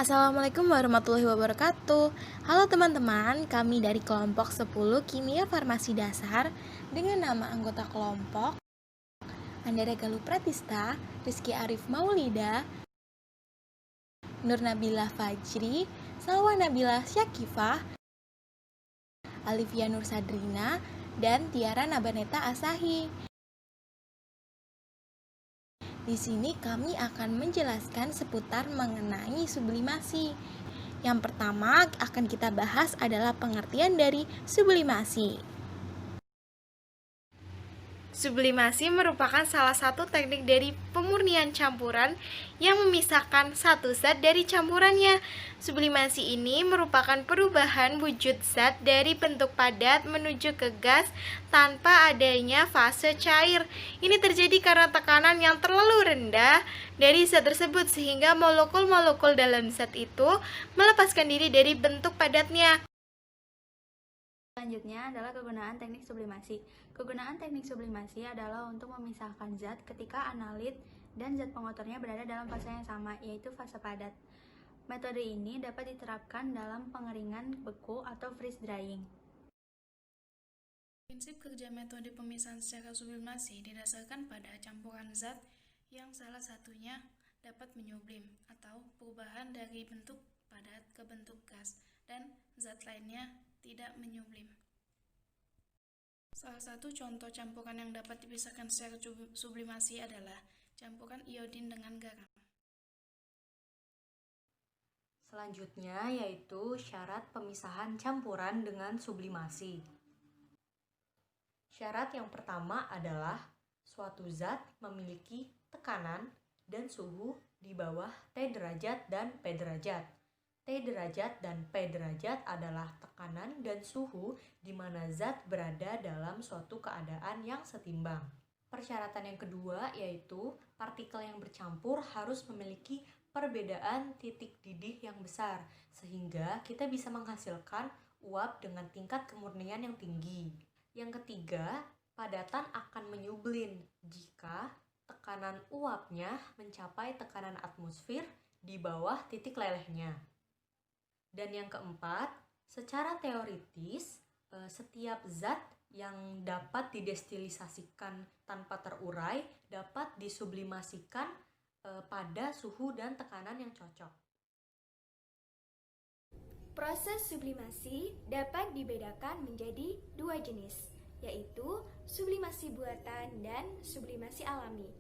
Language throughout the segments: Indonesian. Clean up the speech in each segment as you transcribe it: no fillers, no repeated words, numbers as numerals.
Assalamualaikum warahmatullahi wabarakatuh. Halo teman-teman, kami dari kelompok 10 Kimia Farmasi Dasar dengan nama anggota kelompok Andara Galuh Pratista, Rizky Arif Maulida, Nur Nabila Fajri, Salwa Nabila Syakifah, Alivia Nur Sadrina, dan Tiara Nabaneta Asahi. Di sini kami akan menjelaskan seputar mengenai sublimasi. Yang pertama akan kita bahas adalah pengertian dari sublimasi. Sublimasi merupakan salah satu teknik dari pemurnian campuran yang memisahkan satu zat dari campurannya. Sublimasi ini merupakan perubahan wujud zat dari bentuk padat menuju ke gas tanpa adanya fase cair. Ini terjadi karena tekanan yang terlalu rendah dari zat tersebut sehingga molekul-molekul dalam zat itu melepaskan diri dari bentuk padatnya. Selanjutnya adalah kegunaan teknik sublimasi. Kegunaan teknik sublimasi adalah untuk memisahkan zat ketika analit dan zat pengotornya berada dalam fase yang sama, yaitu fase padat. Metode ini dapat diterapkan dalam pengeringan beku atau freeze drying. Prinsip kerja metode pemisahan secara sublimasi didasarkan pada campuran zat yang salah satunya dapat menyublim atau perubahan dari bentuk padat ke bentuk gas dan zat lainnya tidak menyublim. Salah satu contoh campuran yang dapat dipisahkan secara sublimasi adalah campuran iodin dengan garam. Selanjutnya yaitu syarat pemisahan campuran dengan sublimasi. Syarat yang pertama adalah suatu zat memiliki tekanan dan suhu di bawah T derajat dan P derajat. T derajat dan P derajat adalah tekanan dan suhu di mana zat berada dalam suatu keadaan yang setimbang. Persyaratan yang kedua yaitu partikel yang bercampur harus memiliki perbedaan titik didih yang besar sehingga kita bisa menghasilkan uap dengan tingkat kemurnian yang tinggi. Yang ketiga, padatan akan menyublim jika tekanan uapnya mencapai tekanan atmosfer di bawah titik lelehnya. Dan yang keempat, secara teoritis, setiap zat yang dapat didestilisasikan tanpa terurai dapat disublimasikan pada suhu dan tekanan yang cocok. Proses sublimasi dapat dibedakan menjadi dua jenis, yaitu sublimasi buatan dan sublimasi alami.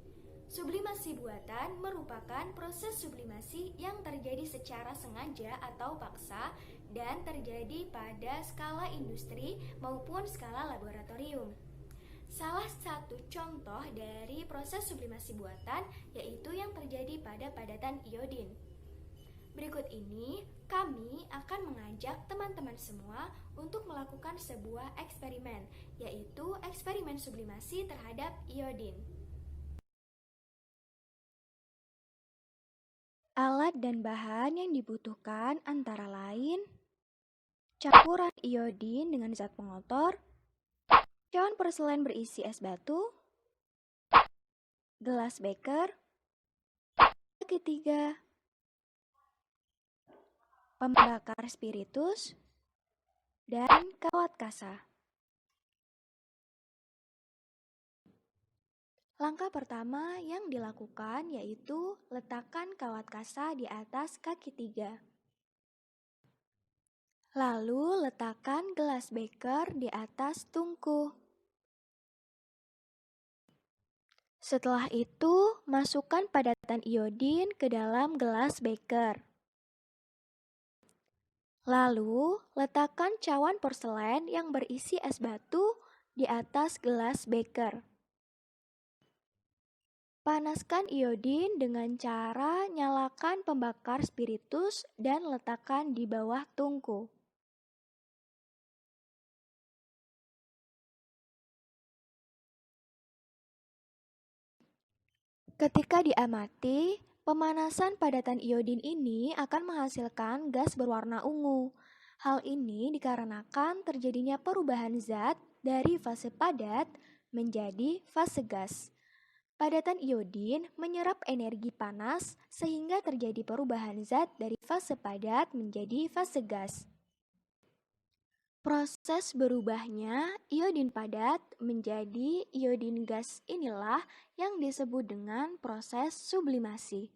Sublimasi buatan merupakan proses sublimasi yang terjadi secara sengaja atau paksa dan terjadi pada skala industri maupun skala laboratorium. Salah satu contoh dari proses sublimasi buatan yaitu yang terjadi pada padatan iodin. Berikut ini kami akan mengajak teman-teman semua untuk melakukan sebuah eksperimen, yaitu eksperimen sublimasi terhadap iodin. Alat dan bahan yang dibutuhkan antara lain campuran iodin dengan zat pengotor, cawan porselen berisi es batu, gelas beker, ketiga, pembakar spiritus, dan kawat kasa. Langkah pertama yang dilakukan yaitu letakkan kawat kasa di atas kaki 3. Lalu letakkan gelas beker di atas tungku. Setelah itu, masukkan padatan iodin ke dalam gelas beker. Lalu, letakkan cawan porselen yang berisi es batu di atas gelas beker. Panaskan iodin dengan cara nyalakan pembakar spiritus dan letakkan di bawah tungku. Ketika diamati, pemanasan padatan iodin ini akan menghasilkan gas berwarna ungu. Hal ini dikarenakan terjadinya perubahan zat dari fase padat menjadi fase gas. Padatan iodin menyerap energi panas sehingga terjadi perubahan zat dari fase padat menjadi fase gas. Proses berubahnya iodin padat menjadi iodin gas inilah yang disebut dengan proses sublimasi.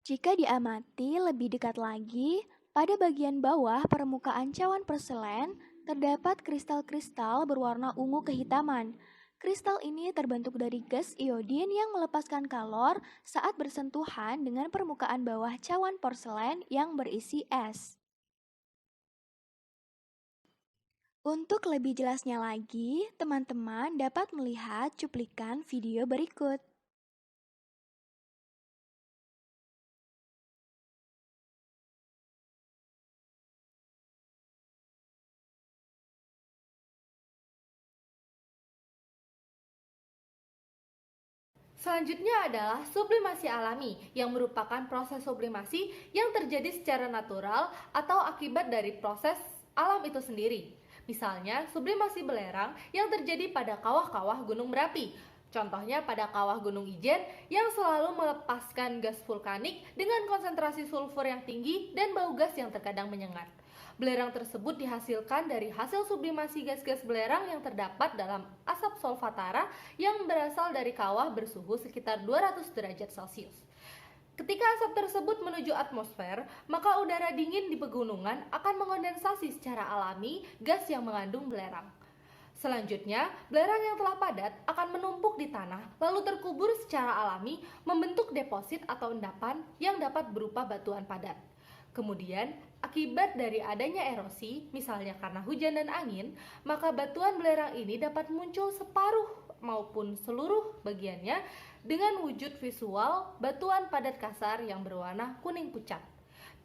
Jika diamati lebih dekat lagi, pada bagian bawah permukaan cawan porselen terdapat kristal-kristal berwarna ungu kehitaman. Kristal ini terbentuk dari gas iodin yang melepaskan kalor saat bersentuhan dengan permukaan bawah cawan porselen yang berisi es. Untuk lebih jelasnya lagi, teman-teman dapat melihat cuplikan video berikut. Selanjutnya adalah sublimasi alami, yang merupakan proses sublimasi yang terjadi secara natural atau akibat dari proses alam itu sendiri. Misalnya, sublimasi belerang yang terjadi pada kawah-kawah gunung berapi. Contohnya pada kawah Gunung Ijen yang selalu melepaskan gas vulkanik dengan konsentrasi sulfur yang tinggi dan bau gas yang terkadang menyengat. Belerang tersebut dihasilkan dari hasil sublimasi gas-gas belerang yang terdapat dalam asap solvatara yang berasal dari kawah bersuhu sekitar 200 derajat Celcius. Ketika asap tersebut menuju atmosfer, maka udara dingin di pegunungan akan mengondensasi secara alami gas yang mengandung belerang. Selanjutnya, belerang yang telah padat akan menumpuk di tanah lalu terkubur secara alami membentuk deposit atau endapan yang dapat berupa batuan padat. Kemudian, akibat dari adanya erosi, misalnya karena hujan dan angin, maka batuan belerang ini dapat muncul separuh maupun seluruh bagiannya dengan wujud visual batuan padat kasar yang berwarna kuning pucat.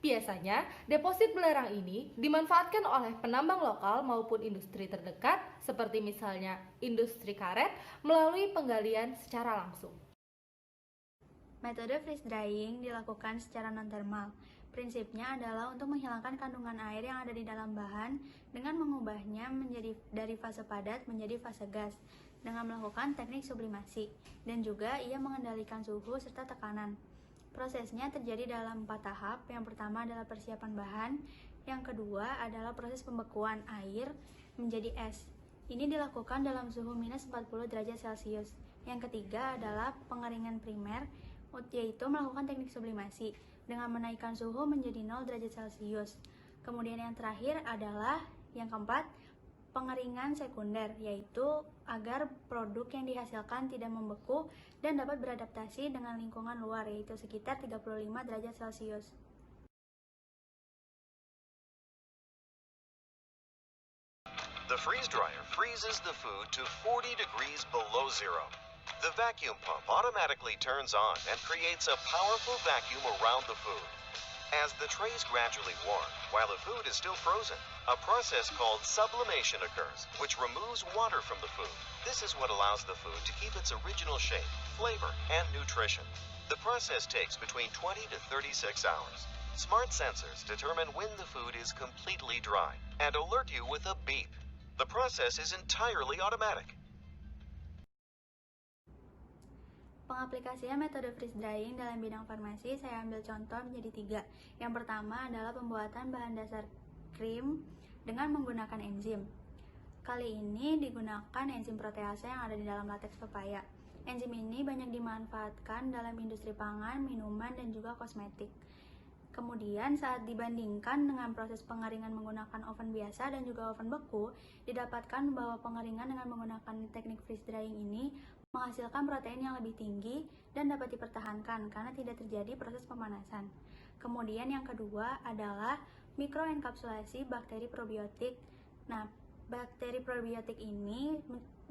Biasanya, deposit belerang ini dimanfaatkan oleh penambang lokal maupun industri terdekat, seperti misalnya industri karet, melalui penggalian secara langsung. Metode freeze drying dilakukan secara non-termal. Prinsipnya adalah untuk menghilangkan kandungan air yang ada di dalam bahan dengan mengubahnya menjadi dari fase padat menjadi fase gas dengan melakukan teknik sublimasi, dan juga ia mengendalikan suhu serta tekanan. Prosesnya terjadi dalam 4 tahap. Yang pertama adalah persiapan bahan, yang kedua adalah proses pembekuan air menjadi es. Ini dilakukan dalam suhu minus 40 derajat Celcius. Yang ketiga adalah pengeringan primer, yaitu melakukan teknik sublimasi dengan menaikkan suhu menjadi 0 derajat Celcius. Kemudian yang terakhir adalah yang keempat, pengeringan sekunder, yaitu agar produk yang dihasilkan tidak membeku dan dapat beradaptasi dengan lingkungan luar, yaitu sekitar 35 derajat Celcius. The freeze dryer freezes the food to 40 degrees below zero. The vacuum pump automatically turns on and creates a powerful vacuum around the food. As the trays gradually warm, while the food is still frozen, a process called sublimation occurs, which removes water from the food. This is what allows the food to keep its original shape, flavor, and nutrition. The process takes between 20 to 36 hours. Smart sensors determine when the food is completely dry and alert you with a beep. The process is entirely automatic. Pengaplikasian metode freeze drying dalam bidang farmasi saya ambil contoh menjadi 3. Yang pertama adalah pembuatan bahan dasar krim dengan menggunakan enzim. Kali ini digunakan enzim protease yang ada di dalam lateks pepaya. Enzim ini banyak dimanfaatkan dalam industri pangan, minuman, dan juga kosmetik. Kemudian saat dibandingkan dengan proses pengeringan menggunakan oven biasa dan juga oven beku, didapatkan bahwa pengeringan dengan menggunakan teknik freeze drying ini menghasilkan protein yang lebih tinggi dan dapat dipertahankan karena tidak terjadi proses pemanasan. Kemudian yang kedua adalah mikroenkapsulasi bakteri probiotik. Nah, bakteri probiotik ini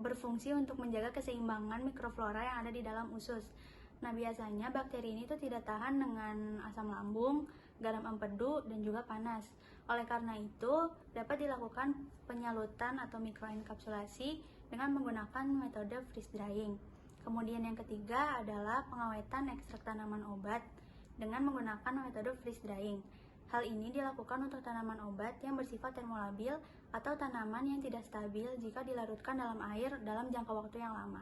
berfungsi untuk menjaga keseimbangan mikroflora yang ada di dalam usus. Nah, biasanya bakteri ini tuh tidak tahan dengan asam lambung, garam empedu, dan juga panas. Oleh karena itu, dapat dilakukan penyalutan atau mikroenkapsulasi dengan menggunakan metode freeze drying. Kemudian yang ketiga adalah pengawetan ekstrak tanaman obat dengan menggunakan metode freeze drying. Hal ini dilakukan untuk tanaman obat yang bersifat termolabil atau tanaman yang tidak stabil jika dilarutkan dalam air dalam jangka waktu yang lama.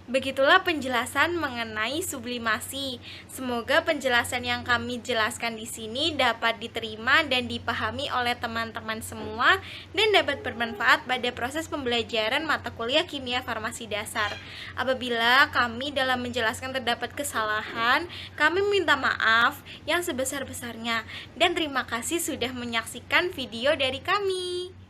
Begitulah penjelasan mengenai sublimasi. Semoga penjelasan yang kami jelaskan di sini dapat diterima dan dipahami oleh teman-teman semua dan dapat bermanfaat pada proses pembelajaran mata kuliah kimia farmasi dasar. Apabila kami dalam menjelaskan terdapat kesalahan, kami minta maaf yang sebesar-besarnya dan terima kasih sudah menyaksikan video dari kami.